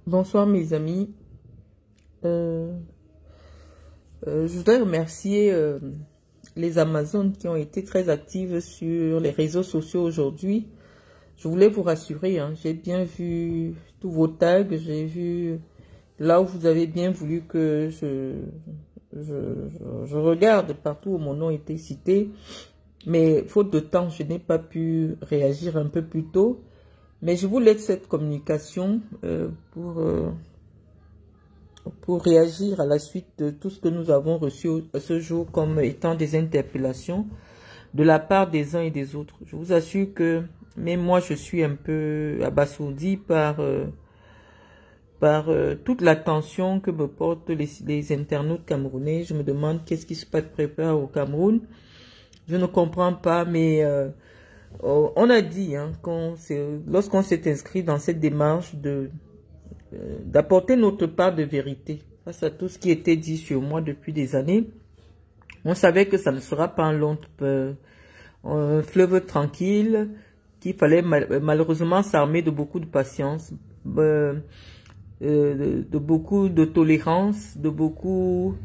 Bonsoir mes amis. Euh, je voudrais remercier les Amazones qui ont été très actives sur les réseaux sociaux aujourd'hui. Je voulais vous rassurer, hein, j'ai bien vu tous vos tags, j'ai vu là où vous avez bien voulu que je regarde partout où mon nom était cité. Mais faute de temps, je n'ai pas pu réagir un peu plus tôt. Mais je vous laisse cette communication pour réagir à la suite de tout ce que nous avons reçu ce jour comme étant des interpellations de la part des uns et des autres. Je vous assure que même moi, je suis un peu abasourdi par toute l'attention que me portent les internautes camerounais. Je me demande qu'est-ce qui se prépare au Cameroun. Je ne comprends pas, mais on a dit, hein, lorsqu'on s'est inscrit dans cette démarche d'apporter notre part de vérité face à tout ce qui était dit sur moi depuis des années, on savait que ça ne sera pas un fleuve tranquille, qu'il fallait malheureusement s'armer de beaucoup de patience, de beaucoup de tolérance, de beaucoup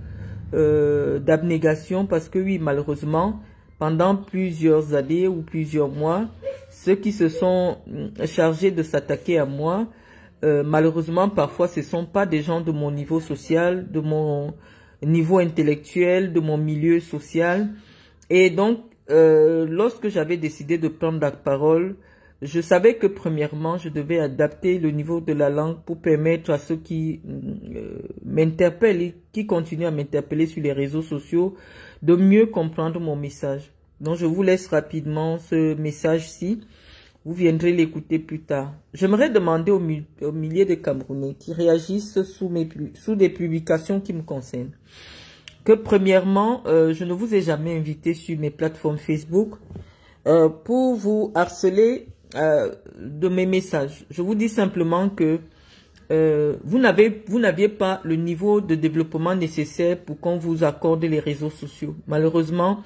d'abnégation, parce que oui, malheureusement, pendant plusieurs années ou plusieurs mois, ceux qui se sont chargés de s'attaquer à moi, malheureusement, parfois, ce ne sont pas des gens de mon niveau social, de mon niveau intellectuel, de mon milieu social. Et donc, lorsque j'avais décidé de prendre la parole, je savais que premièrement, je devais adapter le niveau de la langue pour permettre à ceux qui m'interpellent et qui continuent à m'interpeller sur les réseaux sociaux de mieux comprendre mon message. Donc, je vous laisse rapidement ce message-ci. Vous viendrez l'écouter plus tard. J'aimerais demander aux milliers de Camerounais qui réagissent sous des publications qui me concernent que premièrement, je ne vous ai jamais invité sur mes plateformes Facebook pour vous harceler de mes messages. Je vous dis simplement que vous n'aviez pas le niveau de développement nécessaire pour qu'on vous accorde les réseaux sociaux. Malheureusement,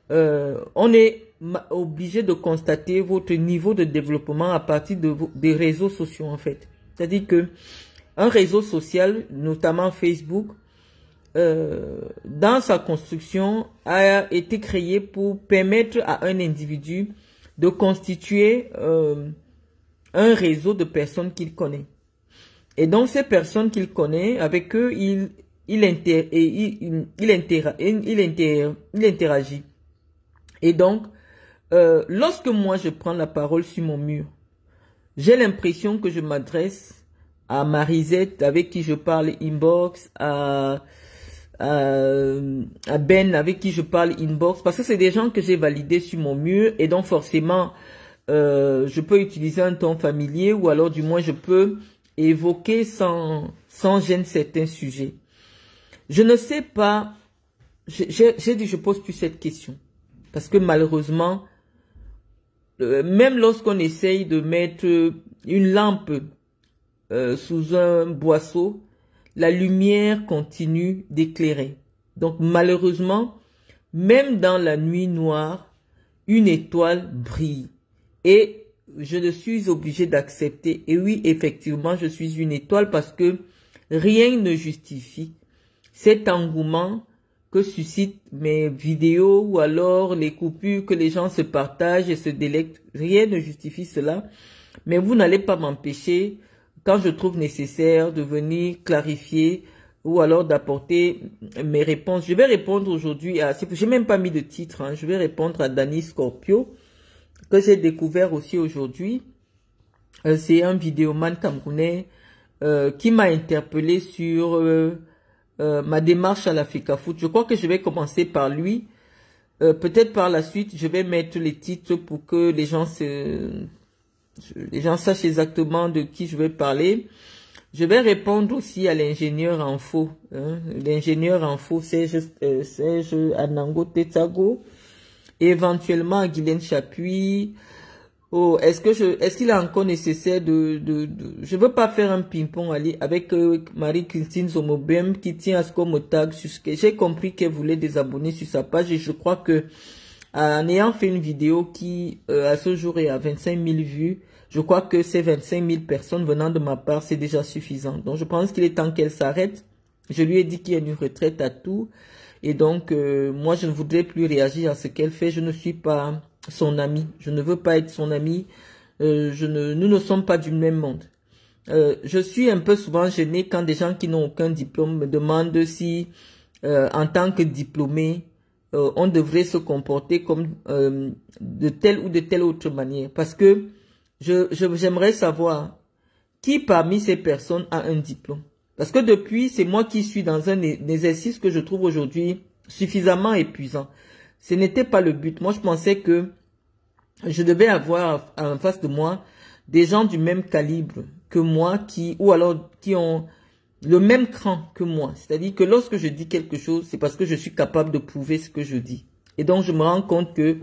on est obligé de constater votre niveau de développement à partir des réseaux sociaux en fait. C'est-à-dire que un réseau social, notamment Facebook, dans sa construction, a été créé pour permettre à un individu de constituer un réseau de personnes qu'il connaît. Et donc ces personnes qu'il connaît, avec eux, il interagit. Et donc, lorsque moi je prends la parole sur mon mur, j'ai l'impression que je m'adresse à Marisette avec qui je parle inbox, à Ben avec qui je parle inbox, parce que c'est des gens que j'ai validés sur mon mur et donc forcément je peux utiliser un ton familier ou alors du moins je peux évoquer sans gêne certains sujets. Je ne sais pas, j'ai dit je pose plus cette question. Parce que malheureusement, même lorsqu'on essaye de mettre une lampe sous un boisseau, la lumière continue d'éclairer. Donc malheureusement, même dans la nuit noire, une étoile brille. Et je suis obligée d'accepter. Et oui, effectivement, je suis une étoile parce que rien ne justifie cet engouement que suscitent mes vidéos ou alors les coupures que les gens se partagent et se délectent. Rien ne justifie cela. Mais vous n'allez pas m'empêcher, quand je trouve nécessaire, de venir clarifier ou alors d'apporter mes réponses. Je vais répondre aujourd'hui à... J'ai même pas mis de titre. Hein, je vais répondre à Danny Scorpio, que j'ai découvert aussi aujourd'hui. C'est un vidéoman camerounais qui m'a interpellé sur... ma démarche à la FECAFOOT. Je crois que je vais commencer par lui. Peut-être par la suite, je vais mettre les titres pour que les gens sachent exactement de qui je vais parler. Je vais répondre aussi à l'ingénieur info. Hein. L'ingénieur info, Serge Anango Tetsago. Et éventuellement à Guylaine Chapuis. Oh, est-ce qu'il est encore nécessaire je veux pas faire un ping-pong avec Marie-Christine Zomobem qui tient à ce qu'on me tag sur ce que j'ai compris qu'elle voulait des abonnés sur sa page et je crois que en ayant fait une vidéo qui à ce jour est à 25 000 vues, Je crois que ces 25 000 personnes venant de ma part, c'est déjà suffisant. Donc, je pense qu'il est temps qu'elle s'arrête. Je lui ai dit qu'il y a une retraite à tout. Et donc, moi, je ne voudrais plus réagir à ce qu'elle fait. Je ne suis pas son ami. Je ne veux pas être son ami. Nous ne sommes pas du même monde. Je suis un peu souvent gênée quand des gens qui n'ont aucun diplôme me demandent si, en tant que diplômé, on devrait se comporter comme de telle ou de telle autre manière. Parce que j'aimerais savoir qui parmi ces personnes a un diplôme. Parce que depuis, c'est moi qui suis dans un exercice que je trouve aujourd'hui suffisamment épuisant. Ce n'était pas le but. Moi, je pensais que je devais avoir en face de moi des gens du même calibre que moi, qui ont le même cran que moi. C'est-à-dire que lorsque je dis quelque chose, c'est parce que je suis capable de prouver ce que je dis. Et donc, je me rends compte que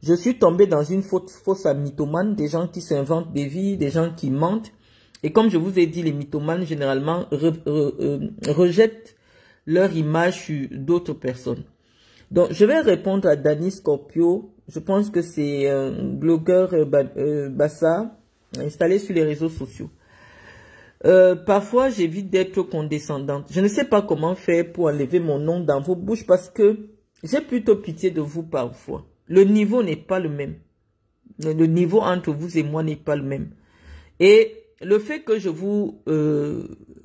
je suis tombé dans une fausse mythomane, des gens qui s'inventent des vies, des gens qui mentent. Et comme je vous ai dit, les mythomanes, généralement, rejettent leur image sur d'autres personnes. Donc, je vais répondre à Danny Scorpio. Je pense que c'est un blogueur Bassa, installé sur les réseaux sociaux. Parfois, j'évite d'être condescendante. Je ne sais pas comment faire pour enlever mon nom dans vos bouches parce que j'ai plutôt pitié de vous parfois. Le niveau n'est pas le même. Le niveau entre vous et moi n'est pas le même. Et le fait que je vous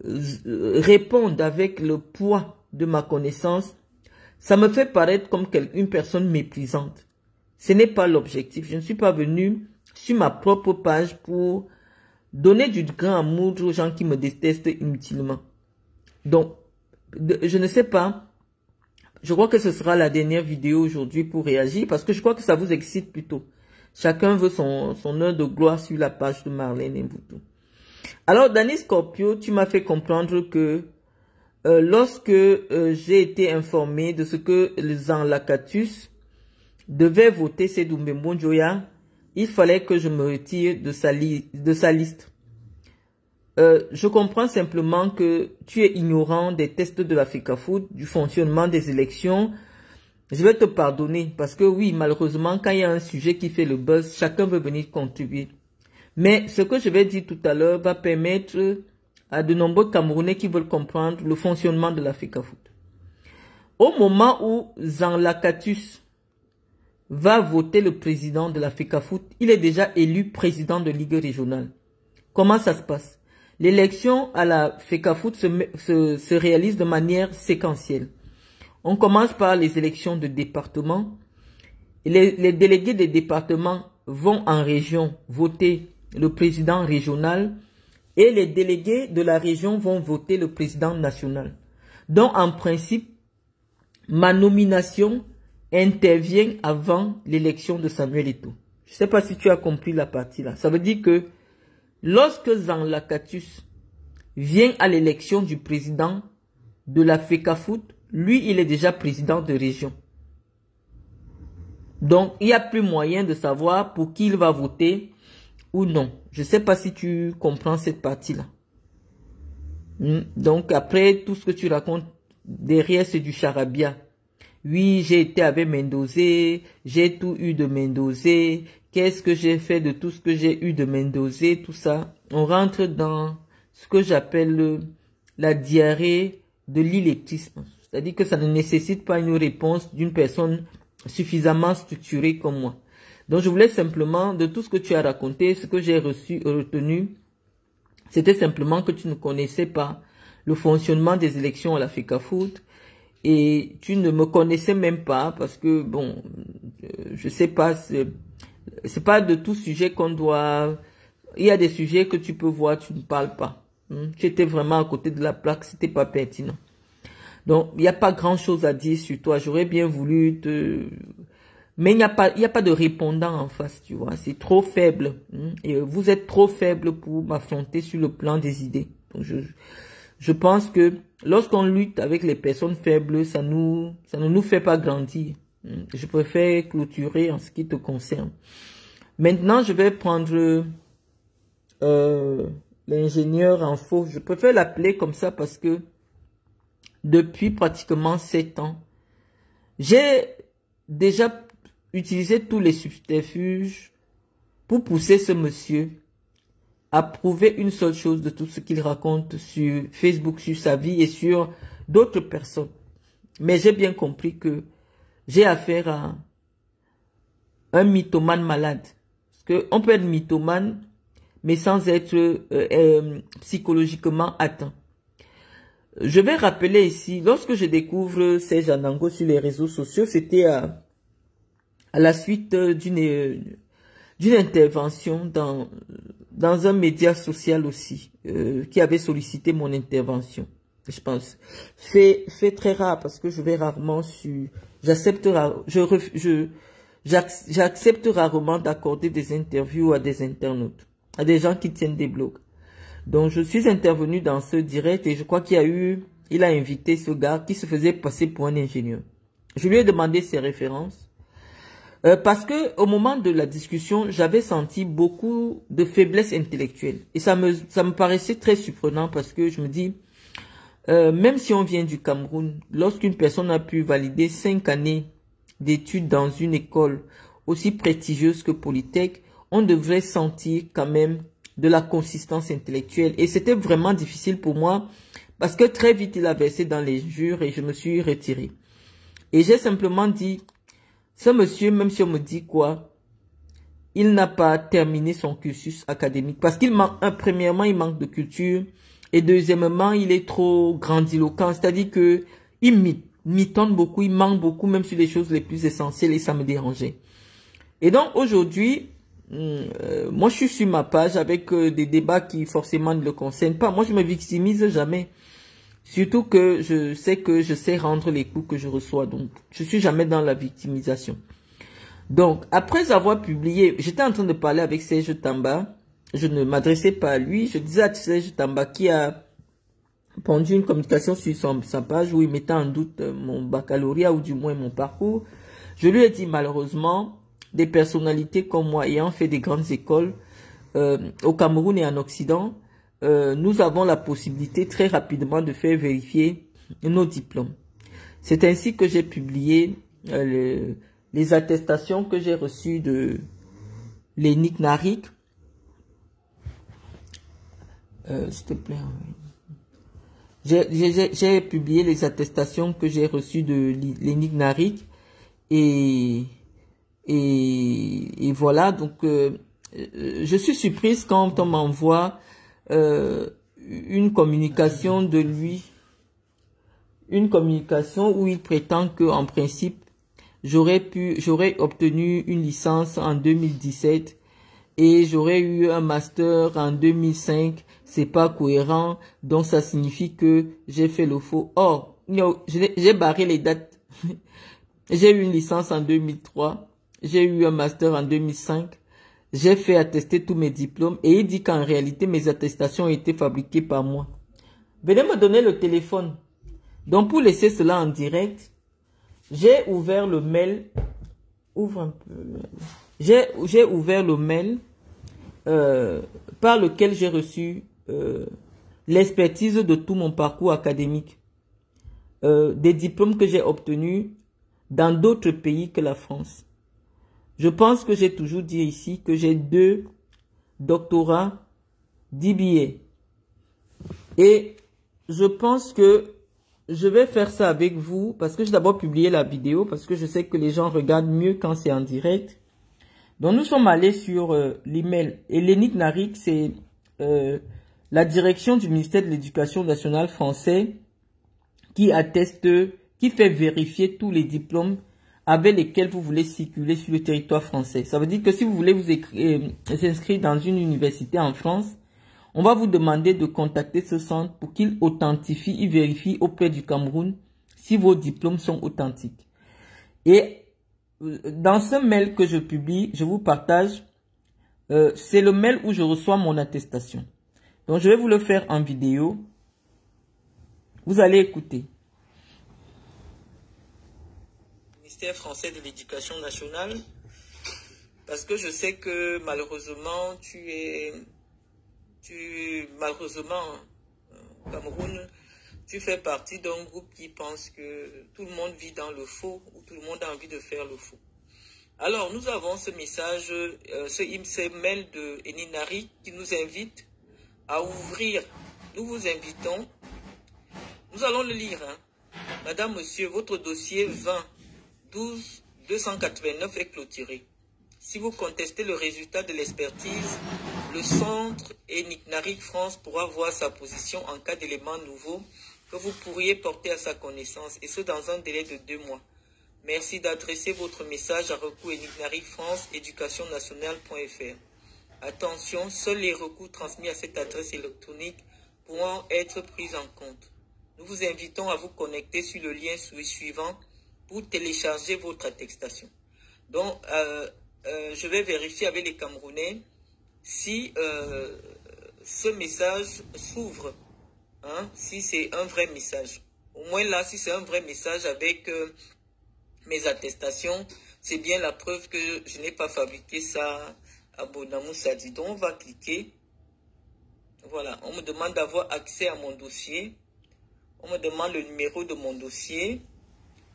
réponde avec le poids de ma connaissance, ça me fait paraître comme une personne méprisante. Ce n'est pas l'objectif. Je ne suis pas venu sur ma propre page pour donner du grand amour aux gens qui me détestent inutilement. Donc, je ne sais pas. Je crois que ce sera la dernière vidéo aujourd'hui pour réagir parce que je crois que ça vous excite plutôt. Chacun veut son heure de gloire sur la page de Marlène Mboutou. Alors, Danny Scorpio, tu m'as fait comprendre que lorsque j'ai été informé de ce que les Anlakatus devaient voter Sedumbe Mbonjoya, il fallait que je me retire de sa liste. Je comprends simplement que tu es ignorant des tests de la FECAFOOT, du fonctionnement des élections. Je vais te pardonner parce que oui, malheureusement, quand il y a un sujet qui fait le buzz, chacun veut venir contribuer. Mais ce que je vais dire tout à l'heure va permettre à de nombreux Camerounais qui veulent comprendre le fonctionnement de la FECAFOOT. Au moment où Zanlakatus va voter le président de la FECAFOOT, il est déjà élu président de Ligue régionale. Comment ça se passe? L'élection à la FECAFOOT se réalise de manière séquentielle. On commence par les élections de département. Les délégués des départements vont en région voter le président régional et les délégués de la région vont voter le président national. Donc, en principe, ma nomination intervient avant l'élection de Samuel Eto'o. Je ne sais pas si tu as compris la partie là. Ça veut dire que lorsque Zanlakatus vient à l'élection du président de la FECAFOOT, lui, il est déjà président de région. Donc, il n'y a plus moyen de savoir pour qui il va voter ou non. Je ne sais pas si tu comprends cette partie-là. Donc, après, tout ce que tu racontes, derrière, c'est du charabia. Oui, j'ai été avec Mendozé, j'ai tout eu de Mendozé. Qu'est-ce que j'ai fait de tout ce que j'ai eu de Mendozé, tout ça. On rentre dans ce que j'appelle la diarrhée de l'illettrisme. C'est-à-dire que ça ne nécessite pas une réponse d'une personne suffisamment structurée comme moi. Donc, je voulais simplement, de tout ce que tu as raconté, ce que j'ai retenu, c'était simplement que tu ne connaissais pas le fonctionnement des élections à la FECAFOOT et tu ne me connaissais même pas parce que, bon, je sais pas, c'est pas de tout sujet qu'on doit... Il y a des sujets que tu peux voir, tu ne parles pas. Tu étais vraiment à côté de la plaque, c'était pas pertinent. Donc, il n'y a pas grand-chose à dire sur toi. J'aurais bien voulu te... Mais il n'y a pas de répondant en face, tu vois. C'est trop faible. Et vous êtes trop faible pour m'affronter sur le plan des idées. Donc, je pense que lorsqu'on lutte avec les personnes faibles, ça ne nous fait pas grandir. Je préfère clôturer en ce qui te concerne. Maintenant, je vais prendre l'ingénieur en faux. Je préfère l'appeler comme ça parce que depuis pratiquement 7 ans, j'ai déjà utilisé tous les subterfuges pour pousser ce monsieur à prouver une seule chose de tout ce qu'il raconte sur Facebook, sur sa vie et sur d'autres personnes. Mais j'ai bien compris que j'ai affaire à un mythomane malade. Parce qu'on peut être mythomane, mais sans être psychologiquement atteint. Je vais rappeler ici, lorsque je découvre Serge Andango sur les réseaux sociaux, c'était à la suite d'une intervention dans un média social aussi, qui avait sollicité mon intervention. Je pense. Fait très rare parce que je vais rarement j'accepte rarement d'accorder des interviews à des internautes, à des gens qui tiennent des blogs. Donc je suis intervenu dans ce direct et je crois il a invité ce gars qui se faisait passer pour un ingénieur. Je lui ai demandé ses références. Parce que au moment de la discussion, j'avais senti beaucoup de faiblesse intellectuelle. Et ça me paraissait très surprenant parce que je me dis, même si on vient du Cameroun, lorsqu'une personne a pu valider 5 années d'études dans une école aussi prestigieuse que Polytech, on devrait sentir quand même de la consistance intellectuelle. Et c'était vraiment difficile pour moi parce que très vite il a versé dans les jures et je me suis retiré. Et j'ai simplement dit, ce monsieur, même si on me dit quoi, il n'a pas terminé son cursus académique. Parce qu'il manque, premièrement, il manque de culture. Et deuxièmement, il est trop grandiloquent. C'est-à-dire que il mitonne beaucoup, il manque beaucoup, même sur les choses les plus essentielles. Et ça me dérangeait. Et donc, aujourd'hui, moi, je suis sur ma page avec des débats qui forcément ne le concernent pas. Moi, je me victimise jamais. Surtout que je sais rendre les coups que je reçois. Donc, je suis jamais dans la victimisation. Donc, après avoir publié, j'étais en train de parler avec Serge Tamba. Je ne m'adressais pas à lui. Je disais à Serge Tamba qui a pondu une communication sur sa page où il mettait en doute mon baccalauréat ou du moins mon parcours. Je lui ai dit malheureusement, des personnalités comme moi ayant fait des grandes écoles au Cameroun et en Occident, nous avons la possibilité très rapidement de faire vérifier nos diplômes. C'est ainsi que j'ai publié les attestations que j'ai reçues de Lénique Narik. S'il te plaît. J'ai publié les attestations que j'ai reçues de Lénique Narik et voilà. Donc, je suis surprise quand on m'envoie une communication de lui, une communication où il prétend que en principe j'aurais obtenu une licence en 2017 et j'aurais eu un master en 2005. C'est pas cohérent, donc ça signifie que j'ai fait le faux. Or, j'ai barré les dates. J'ai eu une licence en 2003, j'ai eu un master en 2005. J'ai fait attester tous mes diplômes et il dit qu'en réalité, mes attestations ont été fabriquées par moi. Venez me donner le téléphone. Donc, pour laisser cela en direct, j'ai ouvert le mail. Ouvre un peu. J'ai ouvert le mail par lequel j'ai reçu l'expertise de tout mon parcours académique. Des diplômes que j'ai obtenus dans d'autres pays que la France. Je pense que j'ai toujours dit ici que j'ai 2 doctorats d'IBA. Et je pense que je vais faire ça avec vous parce que j'ai d'abord publié la vidéo parce que je sais que les gens regardent mieux quand c'est en direct. Donc nous sommes allés sur l'email. Et Lénique Narik, c'est la direction du ministère de l'Éducation nationale français qui atteste, qui fait vérifier tous les diplômes avec lesquels vous voulez circuler sur le territoire français. Ça veut dire que si vous voulez vous inscrire dans une université en France, on va vous demander de contacter ce centre pour qu'il authentifie, il vérifie auprès du Cameroun si vos diplômes sont authentiques. Et dans ce mail que je publie, je vous partage, c'est le mail où je reçois mon attestation. Donc je vais vous le faire en vidéo. Vous allez écouter. Ministère français de l'Éducation nationale, parce que je sais que malheureusement malheureusement au Cameroun, tu fais partie d'un groupe qui pense que tout le monde vit dans le faux ou tout le monde a envie de faire le faux. Alors, nous avons ce message, ce mail de Eninari qui nous invite à ouvrir. Nous vous invitons. Nous allons le lire. Hein. Madame, monsieur, votre dossier 20 12 289 est clôturé. Si vous contestez le résultat de l'expertise, le centre Eninari France pourra voir sa position en cas d'éléments nouveaux que vous pourriez porter à sa connaissance, et ce dans un délai de 2 mois. Merci d'adresser votre message à recours Eninari France, éducationnationale.fr. Attention, seuls les recours transmis à cette adresse électronique pourront être pris en compte. Nous vous invitons à vous connecter sur le lien suivant pour télécharger votre attestation. Donc, je vais vérifier avec les Camerounais si ce message s'ouvre, hein, si c'est un vrai message. Au moins là, si c'est un vrai message avec mes attestations, c'est bien la preuve que je n'ai pas fabriqué ça à Bonamou Sadi. Donc on va cliquer. Voilà, on me demande d'avoir accès à mon dossier. On me demande le numéro de mon dossier,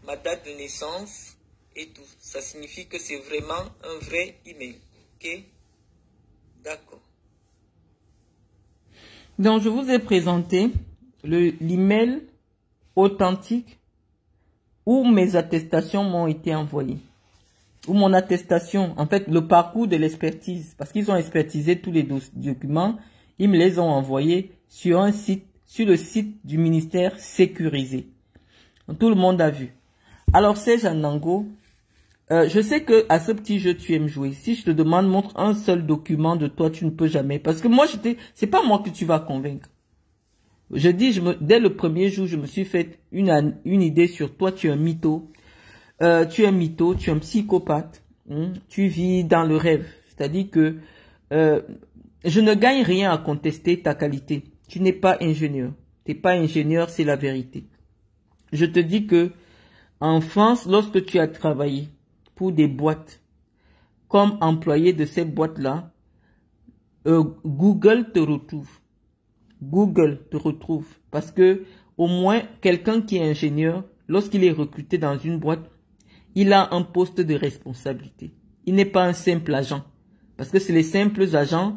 ma date de naissance et tout. Ça signifie que c'est vraiment un vrai email. Ok? D'accord. Donc je vous ai présenté l'email authentique où mes attestations m'ont été envoyées. Où mon attestation, en fait, le parcours de l'expertise, parce qu'ils ont expertisé tous les documents, ils me les ont envoyés sur un site, sur le site du ministère sécurisé. Donc, tout le monde a vu. Alors, Serge Anango, je sais que à ce petit jeu, tu aimes jouer. Si je te demande, montre un seul document de toi, tu ne peux jamais. Parce que moi, c'est pas moi que tu vas convaincre. Je dis, dès le premier jour, je me suis fait une idée sur toi. Tu es un mytho. Tu es un mytho, tu es un psychopathe. Tu vis dans le rêve. C'est-à-dire que je ne gagne rien à contester ta qualité. Tu n'es pas ingénieur. Tu n'es pas ingénieur, c'est la vérité. Je te dis que en France, lorsque tu as travaillé pour des boîtes, comme employé de ces boîtes-là, Google te retrouve. Google te retrouve parce que au moins quelqu'un qui est ingénieur, lorsqu'il est recruté dans une boîte, il a un poste de responsabilité. Il n'est pas un simple agent parce que c'est les simples agents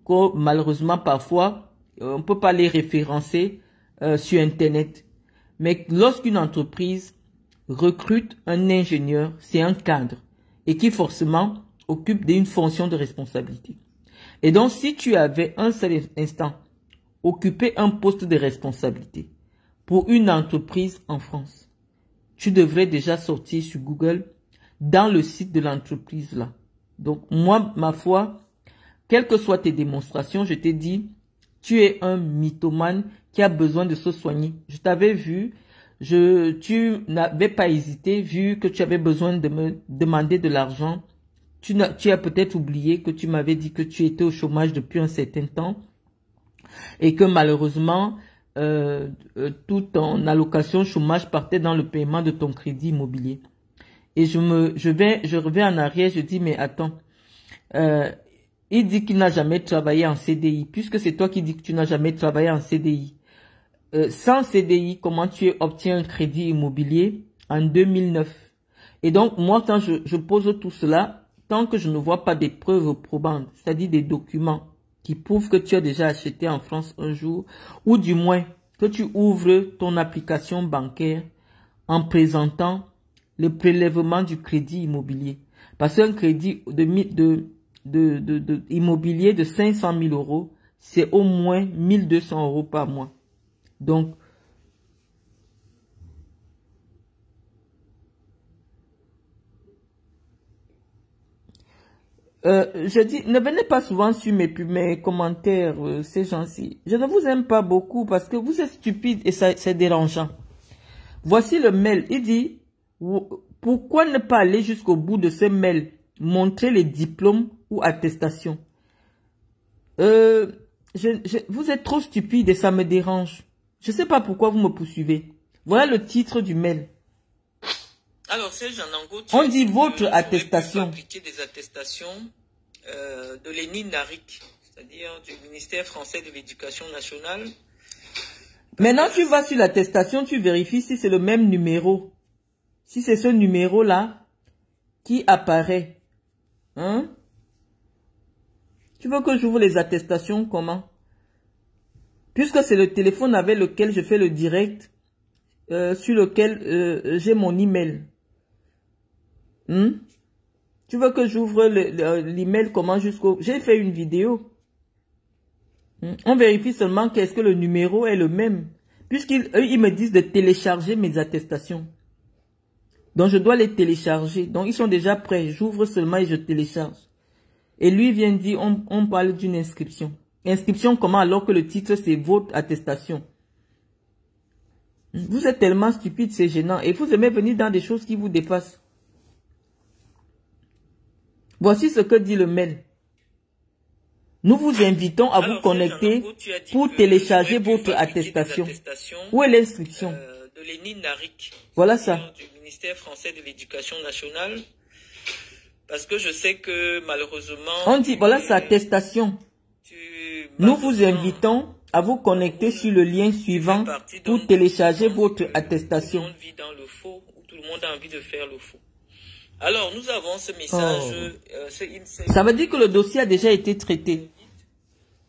que malheureusement parfois on ne peut pas les référencer sur Internet. Mais lorsqu'une entreprise recrute un ingénieur, c'est un cadre et qui forcément occupe d'une fonction de responsabilité. Et donc si tu avais un seul instant occuper un poste de responsabilité pour une entreprise en France, tu devrais déjà sortir sur Google dans le site de l'entreprise là. Donc moi, ma foi, quelles que soient tes démonstrations, je t'ai dit, tu es un mythomane qui a besoin de se soigner. Je t'avais vu, tu n'avais pas hésité, vu que tu avais besoin de me demander de l'argent. Tu as peut-être oublié que tu m'avais dit que tu étais au chômage depuis un certain temps. Et que malheureusement, toute ton allocation chômage partait dans le paiement de ton crédit immobilier. Et je reviens en arrière, je dis, mais attends, il dit qu'il n'a jamais travaillé en CDI, puisque c'est toi qui dis que tu n'as jamais travaillé en CDI. Sans CDI, comment tu obtiens un crédit immobilier en 2009? Et donc, moi, quand je pose tout cela, tant que je ne vois pas des preuves probantes, c'est-à-dire des documents, qui prouve que tu as déjà acheté en France un jour, ou du moins que tu ouvres ton application bancaire en présentant le prélèvement du crédit immobilier. Parce qu'un crédit immobilier de 500 000 euros, c'est au moins 1 200 euros par mois. Donc, je dis, ne venez pas souvent sur mes commentaires, ces gens-ci. Je ne vous aime pas beaucoup parce que vous êtes stupide et c'est dérangeant. Voici le mail. Il dit, pourquoi ne pas aller jusqu'au bout de ce mail, montrer les diplômes ou attestations. Vous êtes trop stupide et ça me dérange. Je ne sais pas pourquoi vous me poursuivez. Voilà le titre du mail. Alors, Serge Anango, on dit votre attestation. Des attestations de l'Eninari, c'est-à-dire du ministère français de l'Éducation nationale. Maintenant, tu vas sur l'attestation, tu vérifies si c'est le même numéro. Si c'est ce numéro-là, qui apparaît. Hein? Tu veux que j'ouvre les attestations comment? Puisque c'est le téléphone avec lequel je fais le direct, sur lequel j'ai mon email. Tu veux que j'ouvre l'email comment jusqu'au... J'ai fait une vidéo. On vérifie seulement qu'est-ce que le numéro est le même. Puisqu'ils ils me disent de télécharger mes attestations. Donc je dois les télécharger. Donc ils sont déjà prêts. J'ouvre seulement et je télécharge. Et lui vient dire, on parle d'une inscription. Inscription comment alors que le titre c'est votre attestation? Vous êtes tellement stupide, c'est gênant. Et vous aimez venir dans des choses qui vous dépassent. Voici ce que dit le mail. Nous vous invitons à vous connecter pour télécharger votre attestation. Où est l'inscription? De Lénine Narik. Voilà ça. Du ministère français de l'Éducation nationale. Parce que je sais que malheureusement... On dit, voilà sa attestation. Nous vous invitons à vous connecter sur le lien suivant pour télécharger votre attestation. Tout le monde vit dans le faux, ou tout le monde a envie de faire le faux. Alors, nous avons ce message... Ça veut dire que le dossier a déjà été traité.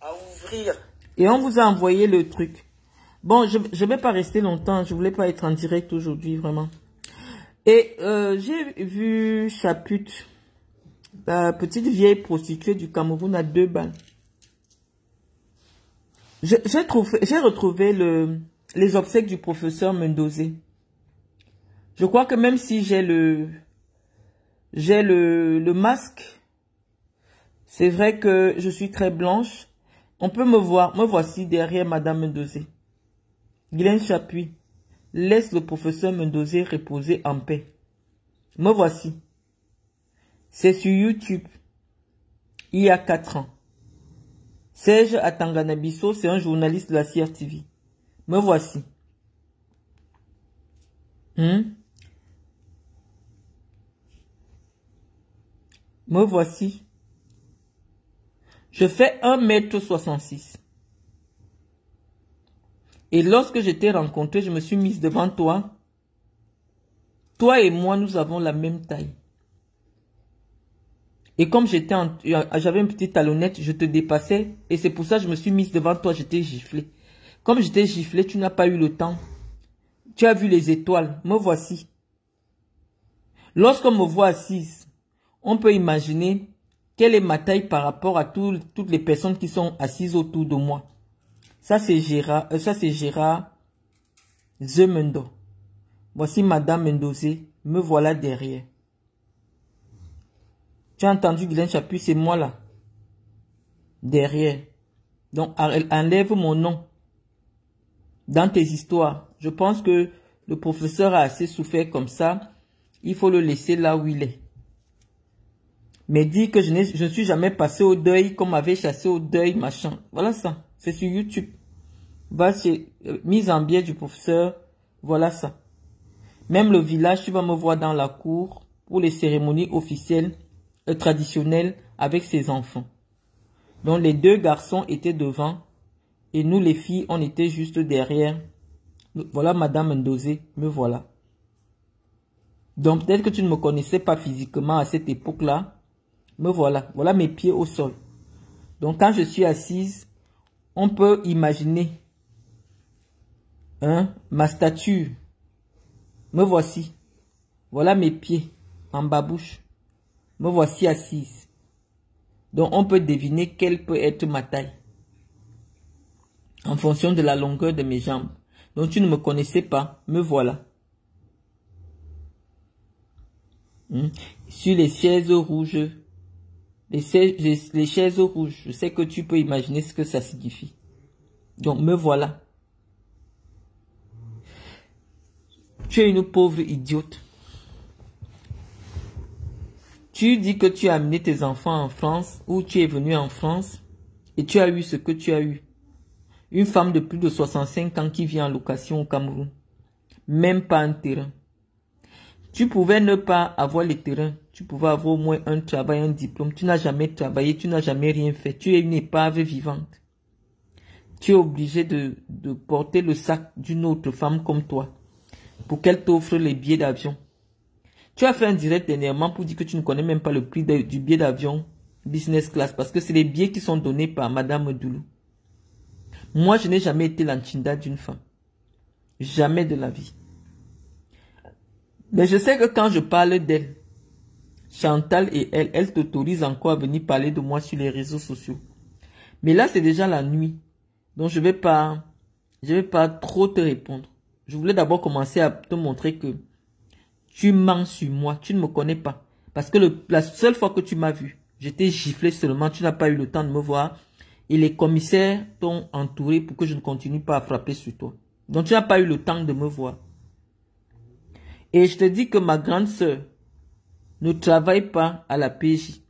À ouvrir. Et on vous a envoyé le truc. Bon, je ne vais pas rester longtemps. Je voulais pas être en direct aujourd'hui, vraiment. Et j'ai vu Chaput, la petite vieille prostituée du Cameroun à 2 balles. J'ai retrouvé les obsèques du professeur Mendozé. Je crois que même si j'ai le masque, c'est vrai que je suis très blanche. On peut me voir. Me voici derrière Madame Mendozé. Guylaine Chapuis. Laisse le professeur Mendozé reposer en paix. Me voici. C'est sur YouTube. Il y a 4 ans. Serge Atanganabiso, c'est un journaliste de la CRTV. Me voici. Me voici. Je fais 1,66 m. Et lorsque je t'ai rencontré, je me suis mise devant toi. Toi et moi, nous avons la même taille. Et comme j'avais une petite talonnette, je te dépassais. Et c'est pour ça que je me suis mise devant toi, je t'ai giflé. Comme je t'ai giflé, tu n'as pas eu le temps. Tu as vu les étoiles. Me voici. Lorsqu'on me voit assise, on peut imaginer quelle est ma taille par rapport à toutes les personnes qui sont assises autour de moi. Ça c'est Gérard Zemendo. Voici Madame Mendozé. Me voilà derrière. Tu as entendu Guylaine Chapuis, c'est moi là. Derrière. Donc enlève mon nom dans tes histoires. Je pense que le professeur a assez souffert comme ça. Il faut le laisser là où il est. Mais dire que je ne suis jamais passé au deuil comme avait chassé au deuil, machin. Voilà ça. C'est sur YouTube. Va chez mise en biais du professeur. Voilà ça. Même le village, tu vas me voir dans la cour pour les cérémonies officielles, traditionnelles avec ses enfants. Donc les 2 garçons étaient devant et nous les filles, on était juste derrière. Voilà Madame Mendozé, me voilà. Donc peut-être que tu ne me connaissais pas physiquement à cette époque-là. Me voilà. Voilà mes pieds au sol. Donc quand je suis assise, on peut imaginer ma stature. Me voici. Voilà mes pieds en babouche. Me voici assise. Donc on peut deviner quelle peut être ma taille. En fonction de la longueur de mes jambes. Donc tu ne me connaissais pas. Me voilà. Sur les chaises rouges. Les chaises rouges. Je sais que tu peux imaginer ce que ça signifie. Donc me voilà. Tu es une pauvre idiote. Tu dis que tu as amené tes enfants en France ou tu es venu en France et tu as eu ce que tu as eu. Une femme de plus de 65 ans qui vit en location au Cameroun. Même pas un terrain. Tu pouvais ne pas avoir les terrains. Tu pouvais avoir au moins un travail, un diplôme. Tu n'as jamais travaillé, tu n'as jamais rien fait. Tu es une épave vivante. Tu es obligé de porter le sac d'une autre femme comme toi pour qu'elle t'offre les billets d'avion. Tu as fait un direct dernièrement pour dire que tu ne connais même pas le prix du billet d'avion business class parce que c'est les billets qui sont donnés par Madame Doulou. Moi, je n'ai jamais été l'enchinda d'une femme. Jamais de la vie. Mais je sais que quand je parle d'elle, Chantal et elle t'autorisent encore à venir parler de moi sur les réseaux sociaux. Mais là, c'est déjà la nuit. Donc, je vais pas trop te répondre. Je voulais d'abord commencer à te montrer que tu mens sur moi. Tu ne me connais pas. Parce que la seule fois que tu m'as vu, j'étais giflé seulement. Tu n'as pas eu le temps de me voir. Et les commissaires t'ont entouré pour que je ne continue pas à frapper sur toi. Donc, tu n'as pas eu le temps de me voir. Et je te dis que ma grande sœur ne travaille pas à la PJ.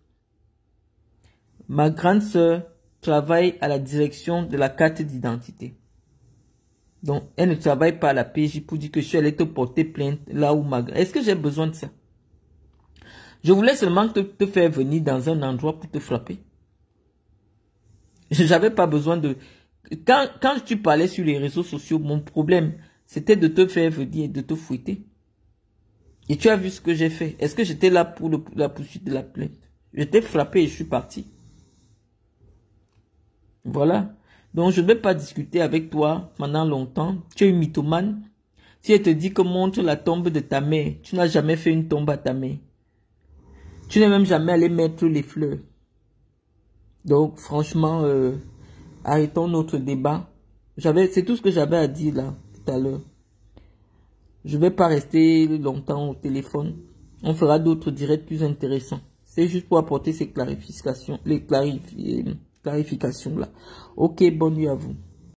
Ma grande sœur travaille à la direction de la carte d'identité. Donc, elle ne travaille pas à la PJ pour dire que je suis allé te porter plainte là où ma... Est-ce que j'ai besoin de ça? Je voulais seulement te faire venir dans un endroit pour te frapper. J'avais pas besoin de... Quand tu parlais sur les réseaux sociaux, mon problème, c'était de te faire venir et de te fouetter. Et tu as vu ce que j'ai fait. Est-ce que j'étais là pour la poursuite de la plainte? Je t'ai frappé et je suis parti. Voilà. Donc, je ne vais pas discuter avec toi pendant longtemps. Tu es une mythomane. Si elle te dit que montre la tombe de ta mère, tu n'as jamais fait une tombe à ta mère. Tu n'es même jamais allé mettre les fleurs. Donc, franchement, arrêtons notre débat. C'est tout ce que j'avais à dire là, tout à l'heure. Je ne vais pas rester longtemps au téléphone. On fera d'autres directs plus intéressants. C'est juste pour apporter ces clarifications, clarifications là. Ok, bonne nuit à vous.